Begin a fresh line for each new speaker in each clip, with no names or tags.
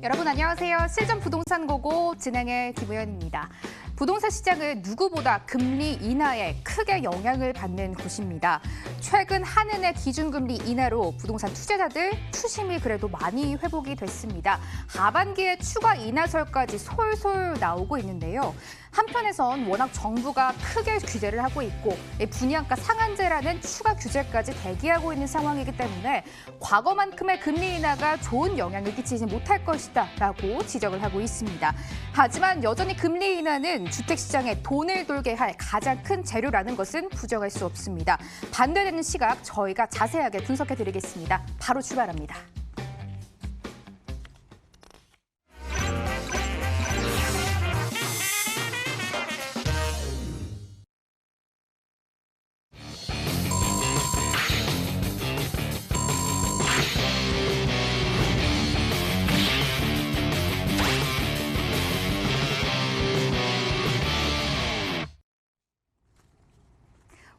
여러분 안녕하세요. 실전 부동산 고고 진행의 김우연입니다. 부동산 시장은 누구보다 금리 인하에 크게 영향을 받는 곳입니다. 최근 한은의 기준금리 인하로 부동산 투자자들 투심이 그래도 많이 회복이 됐습니다. 하반기에 추가 인하설까지 솔솔 나오고 있는데요. 한편에선 워낙 정부가 크게 규제를 하고 있고 분양가 상한제라는 추가 규제까지 대기하고 있는 상황이기 때문에 과거만큼의 금리 인하가 좋은 영향을 끼치지 못할 것이다라고 지적을 하고 있습니다. 하지만 여전히 금리 인하는 주택시장에 돈을 돌게 할 가장 큰 재료라는 것은 부정할 수 없습니다. 반대되는 시각 저희가 자세하게 분석해드리겠습니다. 바로 출발합니다.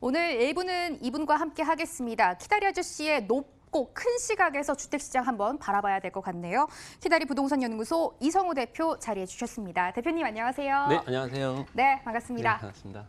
오늘 1부는 이분과 함께 하겠습니다. 키다리 아저씨의 높고 큰 시각에서 주택시장 한번 바라봐야 될 것 같네요. 키다리 부동산연구소 이성우 대표 자리해 주셨습니다. 대표님 안녕하세요.
네, 안녕하세요.
네, 반갑습니다.
네, 반갑습니다.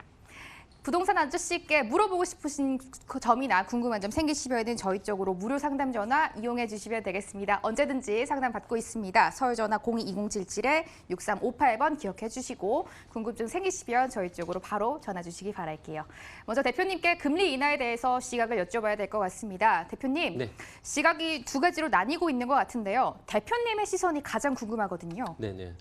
부동산 아저씨께 물어보고 싶으신 점이나 궁금한 점 생기시면은 저희 쪽으로 무료 상담 전화 이용해 주시면 되겠습니다. 언제든지 상담 받고 있습니다. 서울 전화 02-2077-6358번 기억해 주시고 궁금증 생기시면 저희 쪽으로 바로 전화 주시기 바랄게요. 먼저 대표님께 금리 인하에 대해서 시각을 여쭤봐야 될 것 같습니다. 대표님,
네.
시각이 두 가지로 나뉘고 있는 것 같은데요. 대표님의 시선이 가장 궁금하거든요.
네네.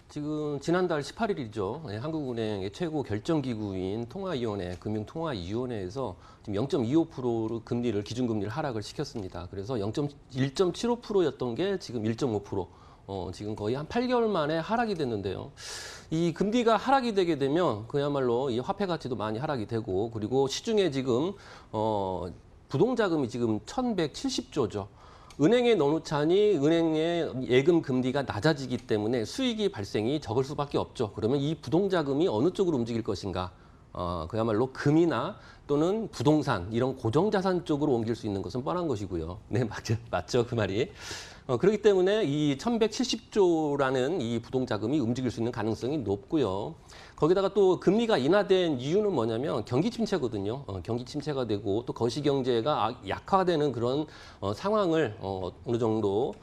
지금 지난달 18일이죠. 한국은행의 최고 결정기구인 통화위원회, 금융통화위원회에서 지금 0.25%로 금리를 기준금리를 하락을 시켰습니다. 그래서 1.75%였던 게 지금 1.5%. 지금 거의 한 8개월 만에 하락이 됐는데요. 이 금리가 하락이 되게 되면 그야말로 이 화폐 가치도 많이 하락이 되고 그리고 시중에 지금 부동자금이 지금 1,170조죠. 은행에 넣어놓자니 은행의 예금 금리가 낮아지기 때문에 수익이 발생이 적을 수밖에 없죠. 그러면 이 부동자금이 어느 쪽으로 움직일 것인가? 그야말로 금이나 또는 부동산 이런 고정자산 쪽으로 옮길 수 있는 것은 뻔한 것이고요. 네, 맞죠 그 말이. 그렇기 때문에 이 1,170조라는 이 부동자금이 움직일 수 있는 가능성이 높고요. 거기다가 또 금리가 인하된 이유는 뭐냐면 경기 침체거든요. 경기 침체가 되고 또 거시경제가 약화되는 그런 상황을 어느 정도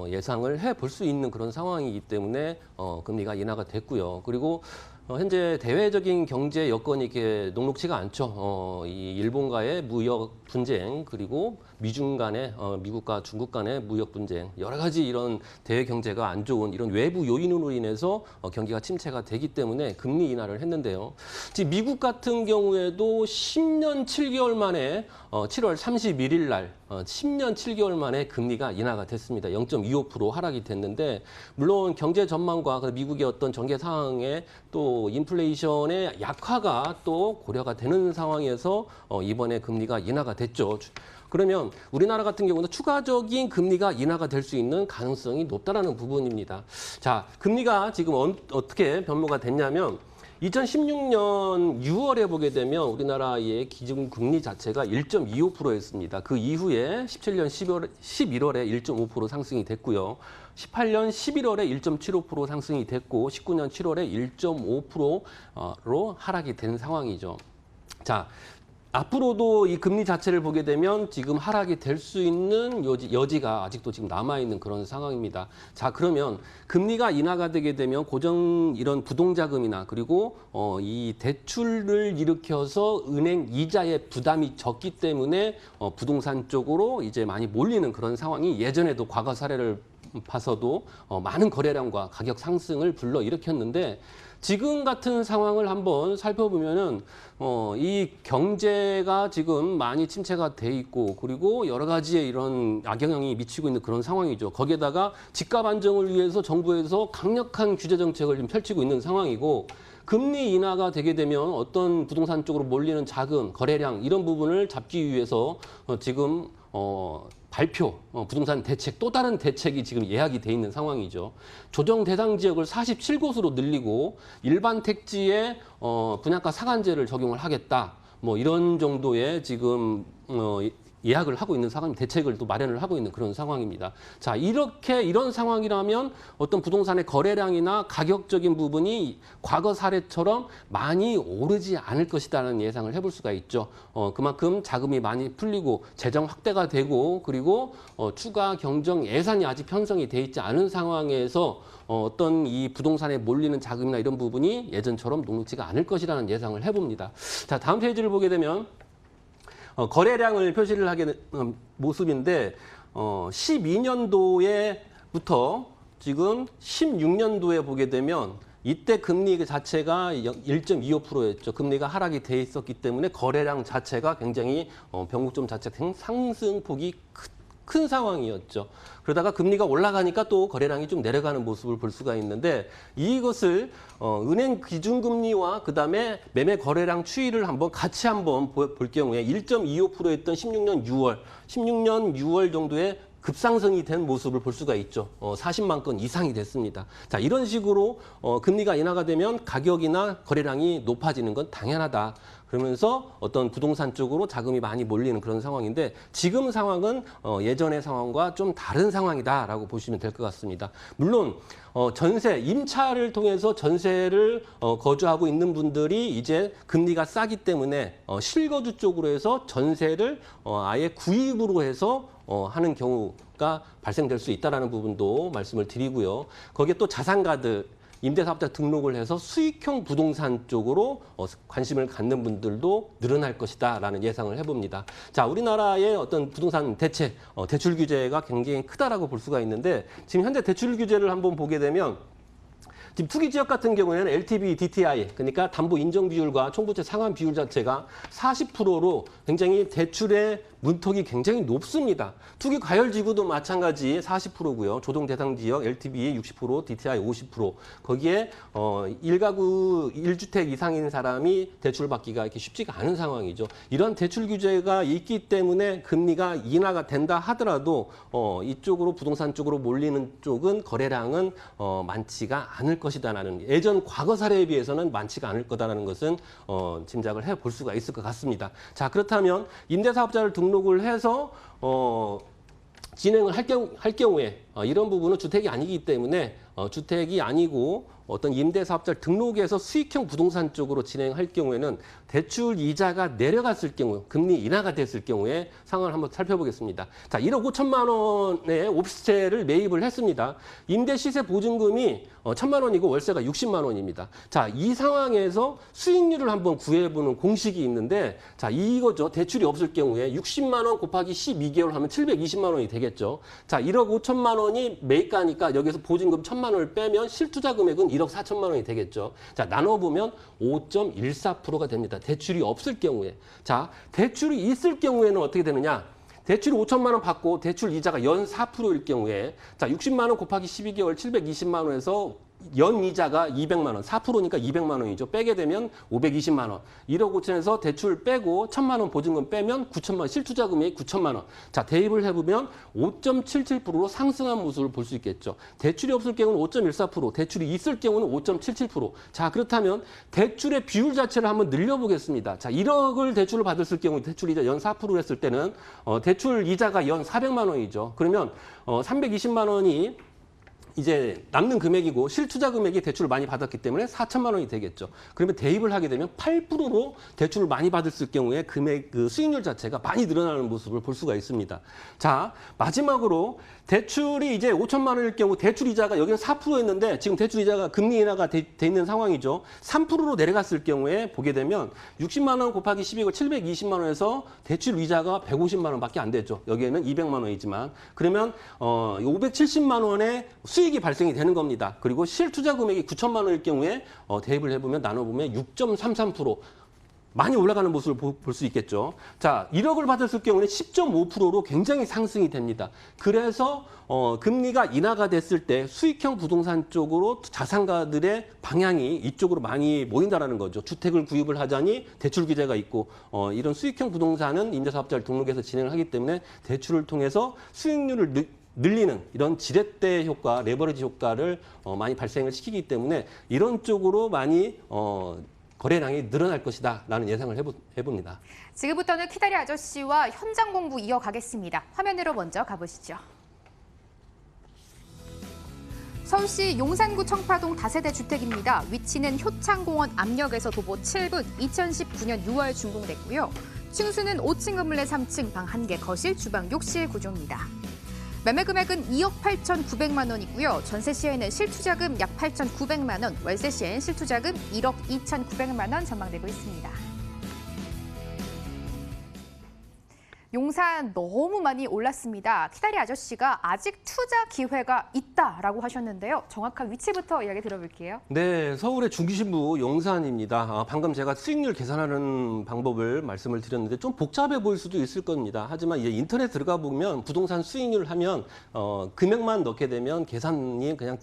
예상을 해볼 수 있는 그런 상황이기 때문에 금리가 인하가 됐고요. 그리고 현재 대외적인 경제 여건이 이렇게 녹록치가 않죠. 이 일본과의 무역 분쟁 그리고 미중 간의 미국과 중국 간의 무역 분쟁 여러 가지 이런 대외 경제가 안 좋은 이런 외부 요인으로 인해서 경기가 침체가 되기 때문에 금리 인하를 했는데요. 지금 미국 같은 경우에도 10년 7개월 만에 7월 31일 날 10년 7개월 만에 금리가 인하가 됐습니다. 0.25% 하락이 됐는데 물론 경제 전망과 미국의 어떤 전개 상황에 또 인플레이션의 약화가 또 고려가 되는 상황에서 이번에 금리가 인하가 됐죠. 그러면 우리나라 같은 경우는 추가적인 금리가 인하가 될 수 있는 가능성이 높다라는 부분입니다. 자, 금리가 지금 어떻게 변모가 됐냐면 2016년 6월에 보게 되면 우리나라의 기준금리 자체가 1.25%였습니다. 그 이후에 17년 11월에 1.5% 상승이 됐고요. 18년 11월에 1.75% 상승이 됐고 19년 7월에 1.5%로 하락이 된 상황이죠. 자, 앞으로도 이 금리 자체를 보게 되면 지금 하락이 될 수 있는 여지가 아직도 지금 남아있는 그런 상황입니다. 자, 그러면 금리가 인하가 되게 되면 고정 이런 부동자금이나 그리고 이 대출을 일으켜서 은행 이자의 부담이 적기 때문에 부동산 쪽으로 이제 많이 몰리는 그런 상황이 예전에도 과거 사례를 봐서도 많은 거래량과 가격 상승을 불러일으켰는데 지금 같은 상황을 한번 살펴보면은 이 경제가 지금 많이 침체가 돼 있고 그리고 여러 가지의 이런 악영향이 미치고 있는 그런 상황이죠. 거기에다가 집값 안정을 위해서 정부에서 강력한 규제 정책을 지금 펼치고 있는 상황이고 금리 인하가 되게 되면 어떤 부동산 쪽으로 몰리는 자금, 거래량 이런 부분을 잡기 위해서 지금 부동산 대책, 또 다른 대책이 지금 예약이 돼 있는 상황이죠. 조정 대상 지역을 47곳으로 늘리고 일반 택지에 분양가 상한제를 적용을 하겠다. 뭐 이런 정도의 지금 예약을 하고 있는 상황, 대책을 또 마련을 하고 있는 그런 상황입니다. 자, 이런 상황이라면 어떤 부동산의 거래량이나 가격적인 부분이 과거 사례처럼 많이 오르지 않을 것이라는 예상을 해볼 수가 있죠. 그만큼 자금이 많이 풀리고 재정 확대가 되고 그리고 추가 경정 예산이 아직 편성이 돼 있지 않은 상황에서 어떤 이 부동산에 몰리는 자금이나 이런 부분이 예전처럼 녹록지가 않을 것이라는 예상을 해봅니다. 자, 다음 페이지를 보게 되면 거래량을 표시를 하게 된 모습인데 12년도에부터 지금 16년도에 보게 되면 이때 금리 그 자체가 1.25%였죠. 금리가 하락이 돼 있었기 때문에 거래량 자체가 굉장히 변곡점 자체가 상승폭이 큰 상황이었죠. 그러다가 금리가 올라가니까 또 거래량이 좀 내려가는 모습을 볼 수가 있는데 이것을 은행 기준금리와 그다음에 매매 거래량 추이를 같이 한번 볼 경우에 1.25%였던 16년 6월 정도에 급상승이 된 모습을 볼 수가 있죠. 40만 건 이상이 됐습니다. 자, 이런 식으로 금리가 인하가 되면 가격이나 거래량이 높아지는 건 당연하다. 그러면서 어떤 부동산 쪽으로 자금이 많이 몰리는 그런 상황인데 지금 상황은 예전의 상황과 좀 다른 상황이다라고 보시면 될 것 같습니다. 물론 전세, 임차를 통해서 전세를 거주하고 있는 분들이 이제 금리가 싸기 때문에 실거주 쪽으로 해서 전세를 아예 구입으로 해서 하는 경우가 발생될 수 있다는 부분도 말씀을 드리고요. 거기에 또 자산가들, 임대사업자 등록을 해서 수익형 부동산 쪽으로 관심을 갖는 분들도 늘어날 것이다라는 예상을 해봅니다. 자, 우리나라의 어떤 부동산 대책, 대출 규제가 굉장히 크다라고 볼 수가 있는데 지금 현재 대출 규제를 한번 보게 되면 지금 투기 지역 같은 경우에는 LTV, DTI, 그러니까 담보 인정 비율과 총부채 상환 비율 자체가 40%로 굉장히 대출의 문턱이 굉장히 높습니다. 투기 과열 지구도 마찬가지 40%고요. 조동 대상 지역 LTV 60%, DTI 50%. 거기에 1가구 1주택 이상인 사람이 대출 받기가 이렇게 쉽지가 않은 상황이죠. 이런 대출 규제가 있기 때문에 금리가 인하가 된다 하더라도 이쪽으로 부동산 쪽으로 몰리는 쪽은 거래량은 많지가 않을 것이다라는 예전 과거 사례에 비해서는 많지가 않을 거다라는 것은 짐작을 해볼 수가 있을 것 같습니다. 자, 그렇다면 임대사업자를 등록을 해서 진행을 할 경우에 이런 부분은 주택이 아니기 때문에 주택이 아니고 어떤 임대사업자를 등록해서 수익형 부동산 쪽으로 진행할 경우에는 대출 이자가 내려갔을 경우, 금리 인하가 됐을 경우에 상황을 한번 살펴보겠습니다. 자, 1억 5천만 원의 오피스텔을 매입을 했습니다. 임대 시세 보증금이 1,000만 원이고 월세가 60만 원입니다. 자, 이 상황에서 수익률을 한번 구해보는 공식이 있는데, 자, 이거죠. 대출이 없을 경우에 60만 원 곱하기 12개월 하면 720만 원이 되겠죠. 자, 1억 5천만 원이 매입가니까 여기서 보증금 1,000만 원을 빼면 실투자 금액은 1억 4천만 원이 되겠죠. 자, 나눠보면 5.14%가 됩니다. 대출이 없을 경우에. 자, 대출이 있을 경우에는 어떻게 되느냐? 대출이 5천만 원 받고 대출 이자가 연 4%일 경우에 자, 60만 원 곱하기 12개월 720만 원에서 연 이자가 200만 원, 4%니까 200만 원이죠. 빼게 되면 520만 원. 1억 5천에서 대출 빼고 1,000만 원 보증금 빼면 9천만 원, 실투자 금액이 9천만 원. 자, 대입을 해보면 5.77%로 상승한 모습을 볼 수 있겠죠. 대출이 없을 경우는 5.14%, 대출이 있을 경우는 5.77%. 자, 그렇다면 대출의 비율 자체를 한번 늘려보겠습니다. 자, 1억을 대출을 받았을 경우 대출 이자 연 4% 했을 때는 대출 이자가 연 400만 원이죠. 그러면 320만 원이 이제 남는 금액이고 실투자 금액이 대출을 많이 받았기 때문에 4천만 원이 되겠죠. 그러면 대입을 하게 되면 8%로 대출을 많이 받았을 경우에 금액 그 수익률 자체가 많이 늘어나는 모습을 볼 수가 있습니다. 자, 마지막으로 대출이 이제 5천만 원일 경우 대출 이자가 여기는 4%였는데 지금 대출 이자가 금리 인하가 돼 있는 상황이죠. 3%로 내려갔을 경우에 보게 되면 60만 원 곱하기 12고 720만 원에서 대출 이자가 150만 원밖에 안 되죠. 여기에는 200만 원이지만 그러면 570만 원의 수익이 발생이 되는 겁니다. 그리고 실투자 금액이 9천만 원일 경우에 대입을 해보면 나눠보면 6.33% 많이 올라가는 모습을 볼 수 있겠죠. 자, 1억을 받았을 경우는 10.5%로 굉장히 상승이 됩니다. 그래서 금리가 인하가 됐을 때 수익형 부동산 쪽으로 자산가들의 방향이 이쪽으로 많이 모인다라는 거죠. 주택을 구입을 하자니 대출 규제가 있고 이런 수익형 부동산은 임대사업자를 등록해서 진행을 하기 때문에 대출을 통해서 수익률을 늘리는 이런 지렛대 효과, 레버리지 효과를 많이 발생을 시키기 때문에 이런 쪽으로 많이 거래량이 늘어날 것이다라는 예상을 해봅니다.
지금부터는 키다리 아저씨와 현장 공부 이어가겠습니다. 화면으로 먼저 가보시죠. 서울시 용산구 청파동 다세대 주택입니다. 위치는 효창공원 앞역에서 도보 7분, 2019년 6월 준공됐고요. 층수는 5층 건물 내 3층, 방 1개, 거실, 주방, 욕실 구조입니다. 매매 금액은 2억 8,900만 원이고요. 전세 시에는 실투자금 약 8,900만 원, 월세 시엔 실투자금 1억 2,900만 원 전망되고 있습니다. 용산 너무 많이 올랐습니다. 키다리 아저씨가 아직 투자 기회가 있다라고 하셨는데요. 정확한 위치부터 이야기 들어볼게요.
네, 서울의 중심부 용산입니다. 방금 제가 수익률 계산하는 방법을 말씀을 드렸는데 좀 복잡해 보일 수도 있을 겁니다. 하지만 이제 인터넷 들어가 보면 부동산 수익률 하면 금액만 넣게 되면 계산이 그냥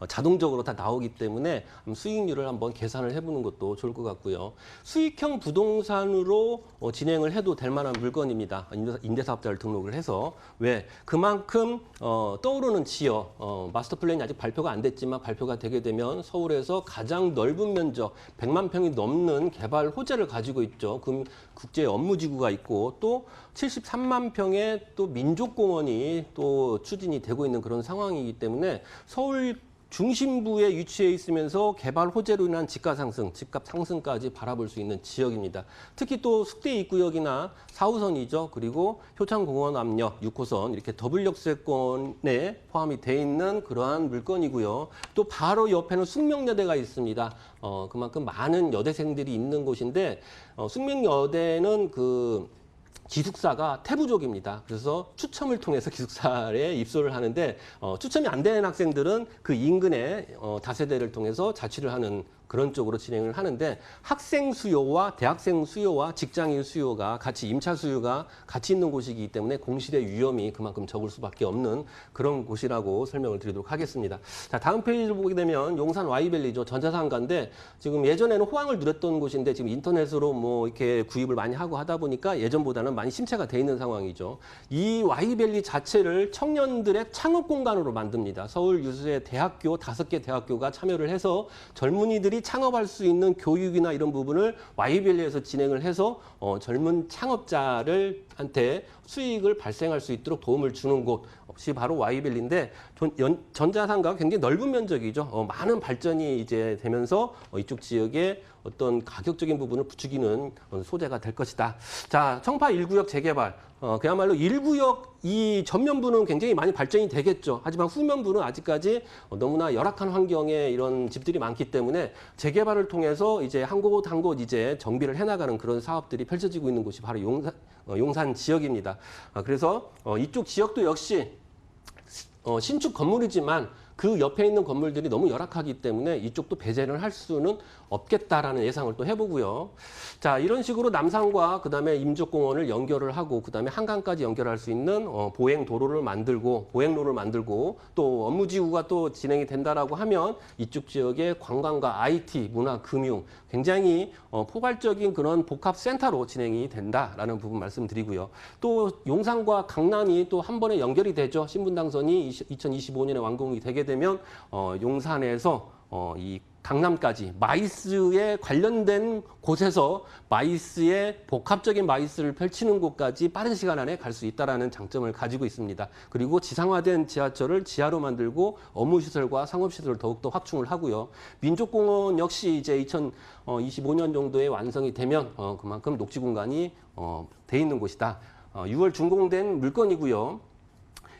자동적으로 다 나오기 때문에 수익률을 한번 계산을 해보는 것도 좋을 것 같고요. 수익형 부동산으로 진행을 해도 될 만한 물건입니다. 임대사업자를 등록을 해서 왜 그만큼 떠오르는 지역 마스터 플랜이 아직 발표가 안 됐지만 발표가 되게 되면 서울에서 가장 넓은 면적 100만 평이 넘는 개발 호재를 가지고 있죠. 국제 업무지구가 있고 또 73만 평의 또 민족공원이 또 추진이 되고 있는 그런 상황이기 때문에 서울 중심부에 위치해 있으면서 개발 호재로 인한 집값 상승까지 바라볼 수 있는 지역입니다. 특히 또 숙대 입구역이나 4호선이죠. 그리고 효창공원 앞역 6호선 이렇게 더블 역세권에 포함이 돼 있는 그러한 물건이고요. 또 바로 옆에는 숙명여대가 있습니다. 그만큼 많은 여대생들이 있는 곳인데 숙명여대는 기숙사가 태부족입니다. 그래서 추첨을 통해서 기숙사에 입소를 하는데 추첨이 안 되는 학생들은 그 인근에 다세대를 통해서 자취를 하는 그런 쪽으로 진행을 하는데 학생 수요와 대학생 수요와 직장인 수요가 같이 임차 수요가 같이 있는 곳이기 때문에 공실의 위험이 그만큼 적을 수밖에 없는 그런 곳이라고 설명을 드리도록 하겠습니다. 자, 다음 페이지를 보게 되면 용산 Y밸리죠. 전자상가인데 지금 예전에는 호황을 누렸던 곳인데 지금 인터넷으로 뭐 이렇게 구입을 많이 하고 하다 보니까 예전보다는 많이 심체가 돼 있는 상황이죠. 이 Y밸리 자체를 청년들의 창업 공간으로 만듭니다. 서울 유수의 대학교 5개 대학교가 참여를 해서 젊은이들이 창업할 수 있는 교육이나 이런 부분을 Y밸리에서 진행을 해서 젊은 창업자들한테 수익을 발생할 수 있도록 도움을 주는 곳이 바로 Y밸리인데 전자상가가 굉장히 넓은 면적이죠. 많은 발전이 이제 되면서 이쪽 지역에 어떤 가격적인 부분을 부추기는 소재가 될 것이다. 자, 청파 1구역 재개발. 그야말로 1구역 이 전면부는 굉장히 많이 발전이 되겠죠. 하지만 후면부는 아직까지 너무나 열악한 환경에 이런 집들이 많기 때문에 재개발을 통해서 이제 한 곳 한 곳 이제 정비를 해나가는 그런 사업들이 펼쳐지고 있는 곳이 바로 용산 지역입니다. 그래서 이쪽 지역도 역시 신축 건물이지만 그 옆에 있는 건물들이 너무 열악하기 때문에 이쪽도 배제를 할 수는 없겠다라는 예상을 또 해보고요. 자, 이런 식으로 남산과 그다음에 임족공원을 연결을 하고 그다음에 한강까지 연결할 수 있는 보행로를 만들고 또 업무지구가 또 진행이 된다라고 하면 이쪽 지역의 관광과 IT, 문화, 금융 굉장히 포괄적인 그런 복합센터로 진행이 된다라는 부분 말씀드리고요. 또 용산과 강남이 또 한 번에 연결이 되죠. 신분당선이 2025년에 완공이 되게 되면 용산에서 이 강남까지 마이스에 관련된 곳에서 마이스의 복합적인 마이스를 펼치는 곳까지 빠른 시간 안에 갈 수 있다는 장점을 가지고 있습니다. 그리고 지상화된 지하철을 지하로 만들고 업무시설과 상업시설을 더욱더 확충을 하고요. 민족공원 역시 이제 2025년 정도에 완성이 되면 그만큼 녹지 공간이 돼 있는 곳이다. 6월 준공된 물건이고요.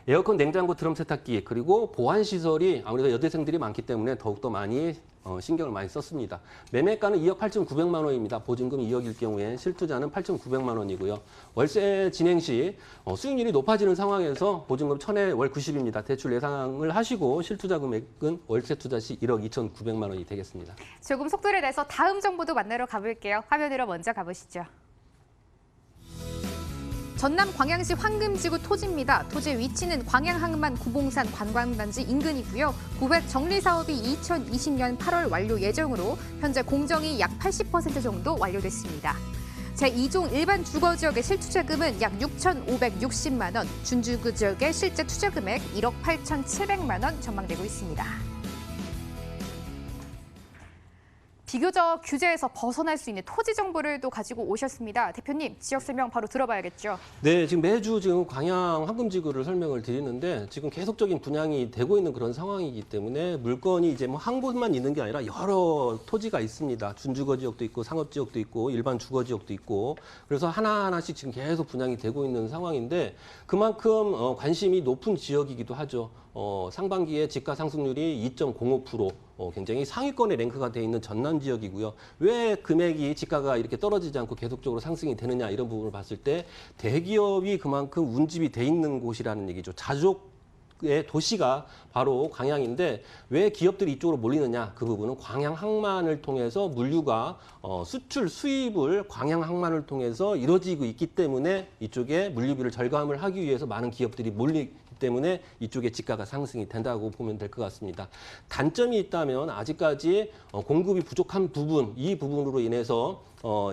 에어컨, 냉장고, 드럼 세탁기 그리고 보안 시설이 아무래도 여대생들이 많기 때문에 더욱더 많이 신경을 많이 썼습니다. 매매가는 2억 8,900만 원입니다. 보증금 2억일 경우에 실투자는 8,900만 원이고요. 월세 진행 시 수익률이 높아지는 상황에서 보증금 1,000에 월 90입니다. 대출 예상을 하시고 실투자 금액은 월세 투자 시 1억 2,900만 원이 되겠습니다.
조금 속도를 내서 다음 정보도 만나러 가볼게요. 화면으로 먼저 가보시죠. 전남 광양시 황금지구 토지입니다. 토지 위치는 광양항만 구봉산 관광단지 인근이고요. 구획 정리 사업이 2020년 8월 완료 예정으로 현재 공정이 약 80% 정도 완료됐습니다. 제2종 일반 주거 지역의 실투자금은 약 6,560만 원, 준주거 지역의 실제 투자 금액 1억 8,700만 원 전망되고 있습니다. 비교적 규제에서 벗어날 수 있는 토지 정보를 또 가지고 오셨습니다. 대표님, 지역 설명 바로 들어봐야겠죠.
네, 지금 매주 지금 광양 황금지구를 설명을 드리는데 지금 계속적인 분양이 되고 있는 그런 상황이기 때문에 물건이 이제 뭐 한 곳만 있는 게 아니라 여러 토지가 있습니다. 준주거 지역도 있고 상업 지역도 있고 일반 주거 지역도 있고 그래서 하나하나씩 지금 계속 분양이 되고 있는 상황인데 그만큼 관심이 높은 지역이기도 하죠. 상반기에 집가 상승률이 2.05%, 굉장히 상위권에 랭크가 돼 있는 전남 지역이고요. 왜 금액이 집가가 이렇게 떨어지지 않고 계속적으로 상승이 되느냐 이런 부분을 봤을 때 대기업이 그만큼 운집이 돼 있는 곳이라는 얘기죠. 자족의 도시가 바로 광양인데 왜 기업들이 이쪽으로 몰리느냐 그 부분은 광양 항만을 통해서 물류가 수출 수입을 광양 항만을 통해서 이루어지고 있기 때문에 이쪽에 물류비를 절감을 하기 위해서 많은 기업들이 몰리기 때문에 이쪽에 집가가 상승이 된다고 보면 될 것 같습니다. 단점이 있다면 아직까지 공급이 부족한 부분, 이 부분으로 인해서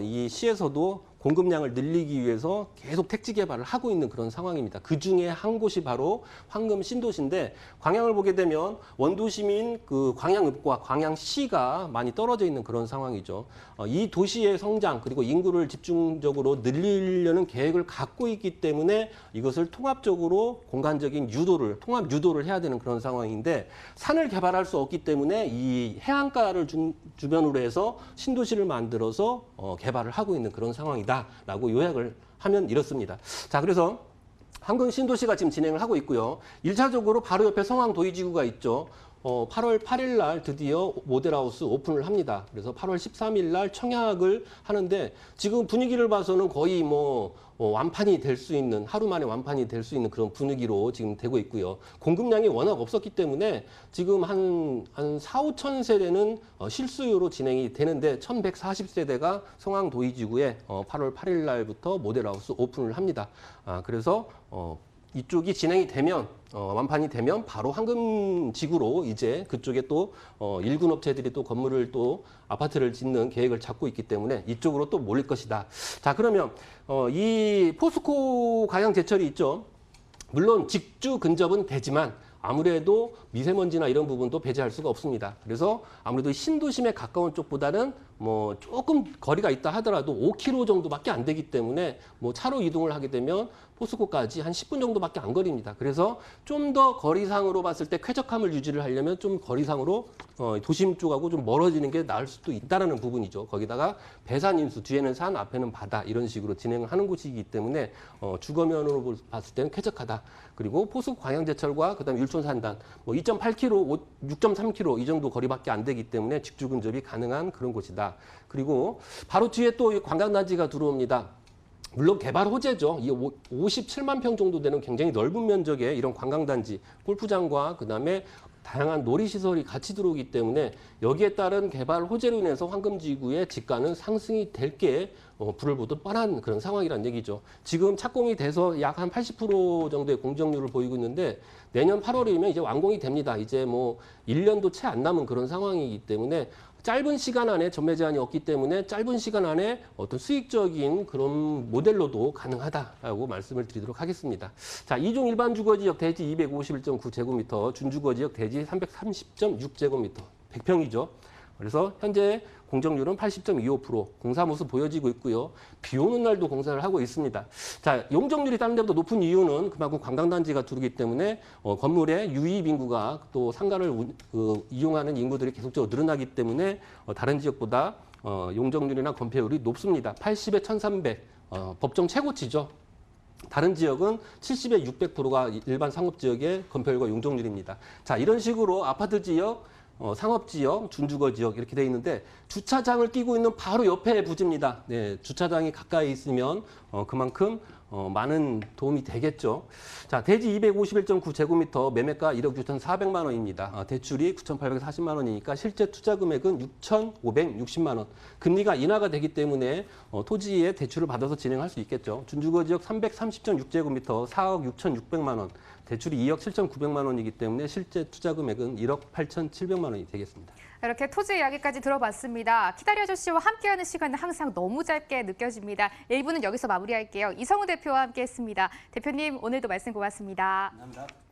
이 시에서도 공급량을 늘리기 위해서 계속 택지 개발을 하고 있는 그런 상황입니다. 그중에 한 곳이 바로 황금 신도시인데 광양을 보게 되면 원도심인 그 광양읍과 광양시가 많이 떨어져 있는 그런 상황이죠. 이 도시의 성장 그리고 인구를 집중적으로 늘리려는 계획을 갖고 있기 때문에 이것을 통합적으로 공간적인 유도를 통합 유도를 해야 되는 그런 상황인데 산을 개발할 수 없기 때문에 이 해안가를 주변으로 해서 신도시를 만들어서 개발을 하고 있는 그런 상황이다라고 요약을 하면 이렇습니다. 자, 그래서 황금 신도시가 지금 진행을 하고 있고요. 1차적으로 바로 옆에 성황 도의지구가 있죠. 8월 8일 날 드디어 모델하우스 오픈을 합니다. 그래서 8월 13일 날 청약을 하는데 지금 분위기를 봐서는 거의 완판이 될 수 있는 하루 만에 완판이 될 수 있는 그런 분위기로 지금 되고 있고요. 공급량이 워낙 없었기 때문에 지금 한 4, 5천 세대는 실수요로 진행이 되는데 1140세대가 성황 도의지구에 8월 8일 날부터 모델하우스 오픈을 합니다. 그래서 이쪽이 진행이 되면 완판이 되면 바로 황금지구로 이제 그쪽에 또 일군 업체들이 또 건물을 또 아파트를 짓는 계획을 잡고 있기 때문에 이쪽으로 또 몰릴 것이다. 자, 그러면 이 포스코 광양 제철이 있죠. 물론 직주 근접은 되지만 아무래도 미세먼지나 이런 부분도 배제할 수가 없습니다. 그래서 아무래도 신도심에 가까운 쪽보다는 조금 거리가 있다 하더라도 5km 정도밖에 안 되기 때문에 차로 이동을 하게 되면 포스코까지 한 10분 정도밖에 안 걸립니다. 그래서 좀 더 거리상으로 봤을 때 쾌적함을 유지를 하려면 좀 거리상으로 도심 쪽하고 좀 멀어지는 게 나을 수도 있다라는 부분이죠. 거기다가 배산 인수, 뒤에는 산, 앞에는 바다 이런 식으로 진행을 하는 곳이기 때문에 주거면으로 봤을 때는 쾌적하다. 그리고 포스코 광양제철과 그다음에 율촌산단 2.8km, 6.3km 이 정도 거리밖에 안 되기 때문에 직주 근접이 가능한 그런 곳이다. 그리고 바로 뒤에 또 관광단지가 들어옵니다. 물론 개발 호재죠. 이 57만 평 정도 되는 굉장히 넓은 면적의 이런 관광단지, 골프장과 그다음에 다양한 놀이시설이 같이 들어오기 때문에 여기에 따른 개발 호재로 인해서 황금지구의 집가는 상승이 될 게 불을 보듯 뻔한 그런 상황이란 얘기죠. 지금 착공이 돼서 약 한 80% 정도의 공정률을 보이고 있는데 내년 8월이면 이제 완공이 됩니다. 이제 1년도 채 안 남은 그런 상황이기 때문에 짧은 시간 안에 전매 제한이 없기 때문에 짧은 시간 안에 어떤 수익적인 그런 모델로도 가능하다라고 말씀을 드리도록 하겠습니다. 자, 이종 일반 주거지역 대지 251.9제곱미터, 준주거지역 대지 330.6제곱미터, 100평이죠. 그래서 현재 공정률은 80.25%, 공사 모습 보여지고 있고요. 비 오는 날도 공사를 하고 있습니다. 자, 용적률이 다른 데보다 높은 이유는 그만큼 관광단지가 두르기 때문에 건물의 유입 인구가 또 상가를 이용하는 인구들이 계속적으로 늘어나기 때문에 다른 지역보다 용적률이나 건폐율이 높습니다. 80에 1300, 법정 최고치죠. 다른 지역은 70에 600%가 일반 상업지역의 건폐율과 용적률입니다. 자, 이런 식으로 아파트 지역, 상업지역, 준주거지역 이렇게 돼 있는데 주차장을 끼고 있는 바로 옆에 부지입니다. 네, 주차장이 가까이 있으면 그만큼 많은 도움이 되겠죠. 자, 대지 251.9제곱미터, 매매가 1억 6,400만 원입니다. 대출이 9,840만 원이니까 실제 투자 금액은 6,560만 원. 금리가 인하가 되기 때문에 토지에 대출을 받아서 진행할 수 있겠죠. 준주거지역 330.6제곱미터, 4억 6,600만 원. 대출이 2억 7,900만 원이기 때문에 실제 투자 금액은 1억 8,700만 원이 되겠습니다.
이렇게 토지 이야기까지 들어봤습니다. 키다리 아저씨와 함께하는 시간은 항상 너무 짧게 느껴집니다. 1부는 여기서 마무리할게요. 이성우 대표와 함께했습니다. 대표님, 오늘도 말씀 고맙습니다.
감사합니다.